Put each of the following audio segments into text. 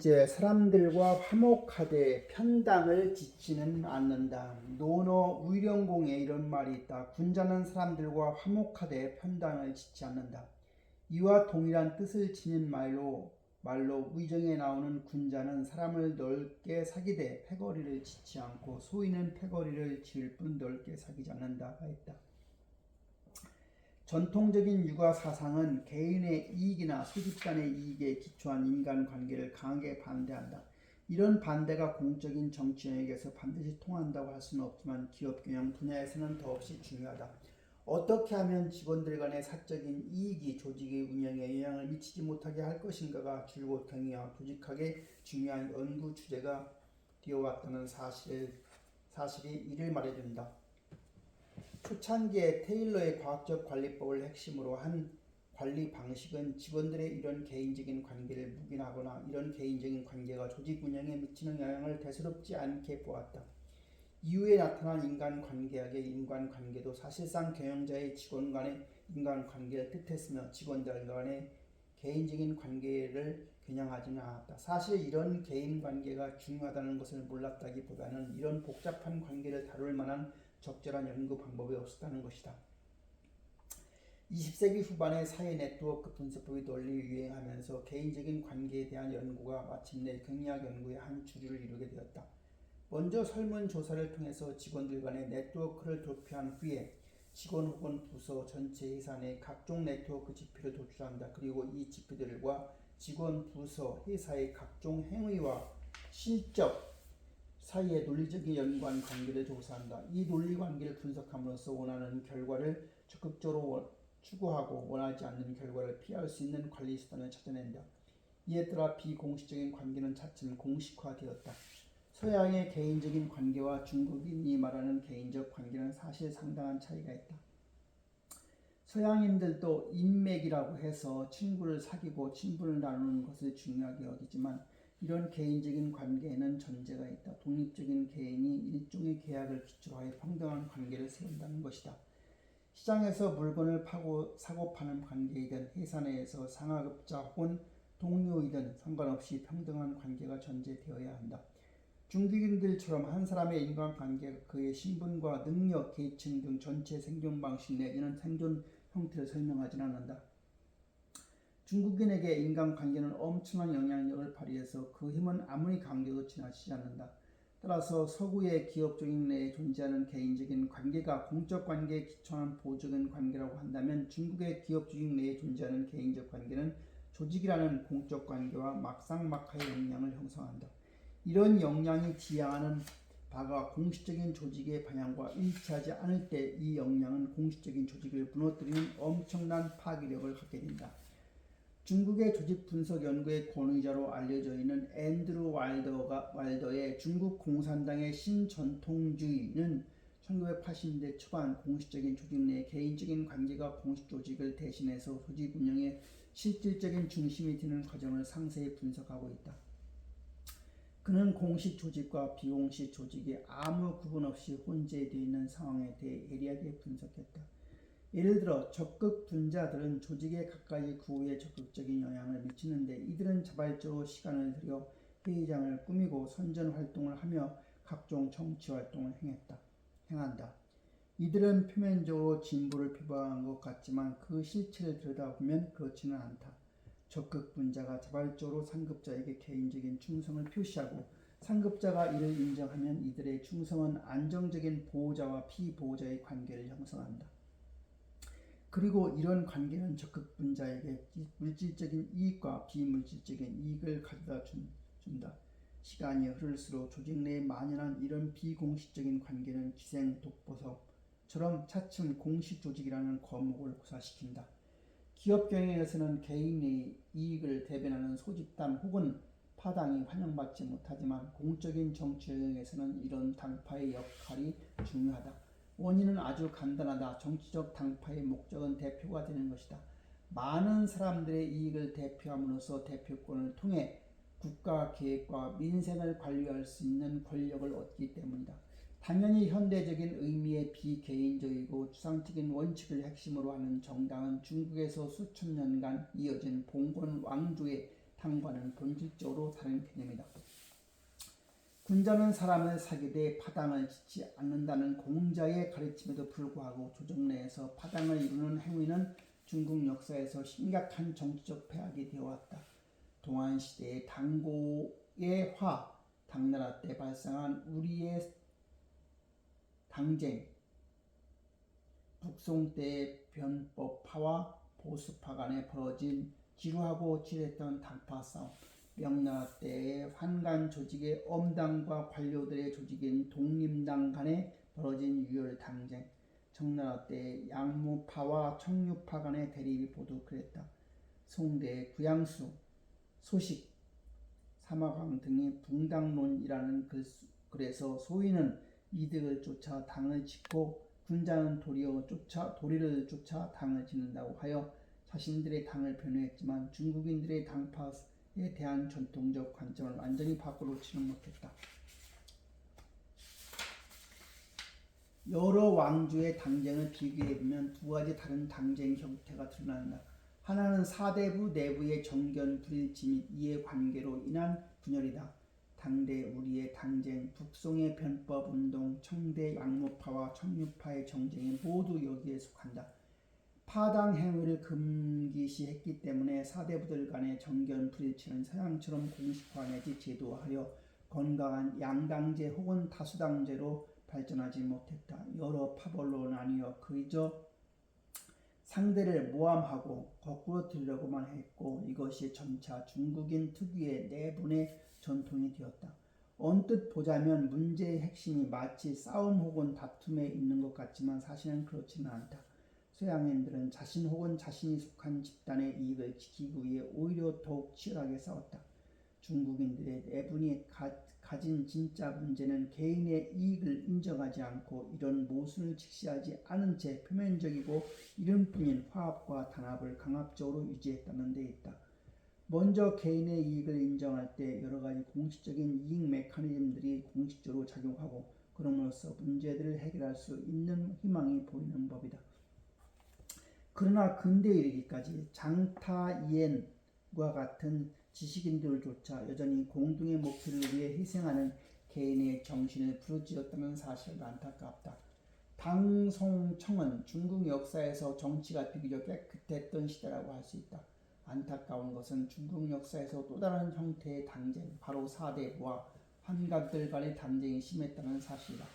번째, 사람들과 화목하되 편당을 짓지는 않는다. 논어 위령공에 이런 말이 있다. 군자는 사람들과 화목하되 편당을 짓지 않는다. 이와 동일한 뜻을 지닌 말로 위정에 나오는 군자는 사람을 넓게 사귀되 패거리를 짓지 않고 소인은 패거리를 지을 뿐 넓게 사귀지 않는다가 있다. 전통적인 육아 사상은 개인의 이익이나 소집단의 이익에 기초한 인간관계를 강하게 반대한다. 이런 반대가 공적인 정치 영역에서 반드시 통한다고 할 수는 없지만 기업 경영 분야에서는 더없이 중요하다. 어떻게 하면 직원들 간의 사적인 이익이 조직의 운영에 영향을 미치지 못하게 할 것인가가 줄곧 경영과 조직학의 중요한 연구 주제가 되어왔다는 사실이 이를 말해준다. 초창기에 테일러의 과학적 관리법을 핵심으로 한 관리 방식은 직원들의 이런 개인적인 관계를 묵인하거나 이런 개인적인 관계가 조직 운영에 미치는 영향을 대수롭지 않게 보았다. 이후에 나타난 인간관계학의 인간관계도 사실상 경영자의 직원 간의 인간관계를 뜻했으며 직원들 간의 개인적인 관계를 겨냥하지는 않았다. 사실 이런 개인관계가 중요하다는 것을 몰랐다기보다는 이런 복잡한 관계를 다룰 만한 적절한 연구 방법이 없었다는 것이다. 20세기 후반에 사회 네트워크 분석법이 널리 유행하면서 개인적인 관계에 대한 연구가 마침내 경리학 연구의 한 주류를 이루게 되었다. 먼저 설문조사를 통해서 직원들 간의 네트워크를 도표한 후에 직원 혹은 부서 전체 회사 내 각종 네트워크 지표를 도출한다. 그리고 이 지표들과 직원, 부서, 회사의 각종 행위와 실적 사이의 논리적인 연관 관계를 조사한다. 이 논리 관계를 분석함으로써 원하는 결과를 적극적으로 추구하고 원하지 않는 결과를 피할 수 있는 관리 수단을 찾아낸다. 이에 따라 비공식적인 관계는 차츰 공식화되었다. 서양의 개인적인 관계와 중국인이 말하는 개인적 관계는 사실 상당한 차이가 있다. 서양인들도 인맥이라고 해서 친구를 사귀고 친분을 나누는 것을 중요하게 여기지만 이런 개인적인 관계에는 전제가 있다. 독립적인 개인이 일종의 계약을 기초로 하여 평등한 관계를 세운다는 것이다. 시장에서 물건을 사고 파는 관계이든 회사 내에서 상하급자 혹은 동료이든 상관없이 평등한 관계가 전제되어야 한다. 중국인들처럼 한 사람의 인간관계가 그의 신분과 능력, 계층 등 전체 생존 방식 내지는 생존 형태를 설명하지는 않는다. 중국인에게 인간관계는 엄청난 영향력을 발휘해서 그 힘은 아무리 강조도 지나치지 않는다. 따라서 서구의 기업 조직 내에 존재하는 개인적인 관계가 공적 관계에 기초한 보조적인 관계라고 한다면 중국의 기업 조직 내에 존재하는 개인적 관계는 조직이라는 공적 관계와 막상막하의 역량을 형성한다. 이런 역량이 지향하는 바가 공식적인 조직의 방향과 일치하지 않을 때 이 역량은 공식적인 조직을 무너뜨리는 엄청난 파괴력을 갖게 된다. 중국의 조직 분석 연구의 권위자로 알려져 있는 앤드루 와일더의 중국 공산당의 신전통주의는 1980년대 초반 공식적인 조직 내 개인적인 관계가 공식 조직을 대신해서 조직 운영의 실질적인 중심이 되는 과정을 상세히 분석하고 있다. 그는 공식 조직과 비공식 조직이 아무 구분 없이 혼재되어 있는 상황에 대해 예리하게 분석했다. 예를 들어 적극 분자들은 조직에 가까이 구호에 적극적인 영향을 미치는데 이들은 자발적으로 시간을 들여 회의장을 꾸미고 선전 활동을 하며 각종 정치 활동을 행한다. 이들은 표면적으로 진보를 표방한 것 같지만 그 실체를 들여다보면 그렇지는 않다. 적극 분자가 자발적으로 상급자에게 개인적인 충성을 표시하고 상급자가 이를 인정하면 이들의 충성은 안정적인 보호자와 피보호자의 관계를 형성한다. 그리고 이런 관계는 적극 분자에게 물질적인 이익과 비물질적인 이익을 가져다 준다. 시간이 흐를수록 조직 내에 만연한 이런 비공식적인 관계는 기생 독보석처럼 차츰 공식 조직이라는 거목을 고사시킨다. 기업 경영에서는 개인의 이익을 대변하는 소집단 혹은 파당이 환영받지 못하지만 공적인 정치 영역에서는 이런 당파의 역할이 중요하다. 원인은 아주 간단하다. 정치적 당파의 목적은 대표가 되는 것이다. 많은 사람들의 이익을 대표함으로써 대표권을 통해 국가 계획과 민생을 관리할 수 있는 권력을 얻기 때문이다. 당연히 현대적인 의미의 비개인적이고 추상적인 원칙을 핵심으로 하는 정당은 중국에서 수천 년간 이어진 봉건 왕조의 당과는 본질적으로 다른 개념이다. 군자는 사람을 사기되 파당을 짓지 않는다는 공자의 가르침에도 불구하고 조정 내에서 파당을 이루는 행위는 중국 역사에서 심각한 정치적 폐악이 되어왔다. 동안시대의 당고의 화, 당나라 때 발생한 우리의 당쟁, 북송 때의 변법파와 보수파 간에 벌어진 지루하고 지렛던 당파 싸움, 명나라 때의 환관 조직의 엄당과 관료들의 조직인 독림당 간에 벌어진 유혈 당쟁, 청나라 때의 양무파와 청류파 간의 대립이 모두 그랬다. 송대의 구양수, 소식, 사마강 등이 붕당론이라는 글에서 소인은 이득을 쫓아 당을 짓고 군자는 도리를 쫓아 당을 짓는다고 하여 자신들의 당을 변호했지만 중국인들의 당파에 대한 전통적 관점을 완전히 바꿔놓지는 못했다. 여러 왕조의 당쟁을 비교해보면 두 가지 다른 당쟁 형태가 드러난다. 하나는 사대부 내부의 정견 불일치 및 이해관계로 인한 분열이다. 당대 우리의 당쟁, 북송의 변법운동, 청대 양모파와 청류파의 정쟁이 모두 여기에 속한다. 파당 행위를 금기시했기 때문에 사대부들 간의 정견 불일치는 서양처럼 공식화 내지 제도화하여 건강한 양당제 혹은 다수당제로 발전하지 못했다. 여러 파벌로 나뉘어 그저 상대를 모함하고 거꾸로 들으려고만 했고 이것이 점차 중국인 특유의 내분의 전통이 되었다. 언뜻 보자면 문제의 핵심이 마치 싸움 혹은 다툼에 있는 것 같지만 사실은 그렇지는 않다. 서양인들은 자신 혹은 자신이 속한 집단의 이익을 지키기 위해 오히려 더욱 치열하게 싸웠다. 중국인들의 내분이 가진 진짜 문제는 개인의 이익을 인정하지 않고 이런 모순을 직시하지 않은 채 표면적이고 이름뿐인 화합과 단합을 강압적으로 유지했다는 데 있다. 먼저 개인의 이익을 인정할 때 여러 가지 공식적인 이익 메커니즘들이 공식적으로 작용하고 그럼으로써 문제들을 해결할 수 있는 희망이 보이는 법이다. 그러나 근대에 이르기까지 장타이엔과 같은 지식인들조차 여전히 공동의 목표를 위해 희생하는 개인의 정신을 부르짖었다는 사실은 안타깝다. 당송청은 중국 역사에서 정치가 비교적 깨끗했던 시대라고 할 수 있다. 안타까운 것은 중국 역사에서 또 다른 형태의 당쟁, 바로 사대부와 환갑들 간의 당쟁이 심했다는 사실이다.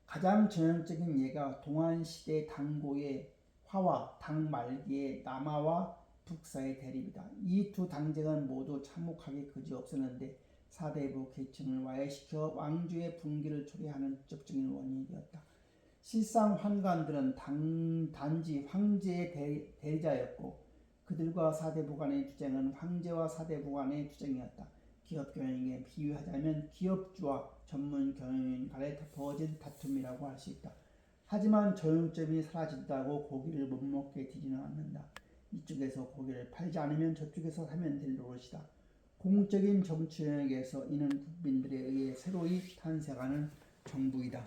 가장 전형적인 예가 동안시대 당고의 화와 당 말기의 남하와 북사의 대립이다. 이 두 당쟁은 모두 참혹하게 그지없었는데 사대부 계층을 와해시켜 왕조의 붕괴를 초래하는 직접적인 원인이 되었다. 실상 환관들은 단지 황제의 대리자였고 그들과 사대부 간의 투쟁은 황제와 사대부 간의 투쟁이었다. 기업 경영에 비유하자면 기업주와 전문 경영인 간에 벌어진 다툼이라고 할 수 있다. 하지만 저용점이 사라진다고 고기를 못 먹게 되지는 않는다. 이쪽에서 고기를 팔지 않으면 저쪽에서 사면 될 노릇이다. 공적인 정치 영역에서 이는 국민들에 의해 새로이 탄생하는 정부이다.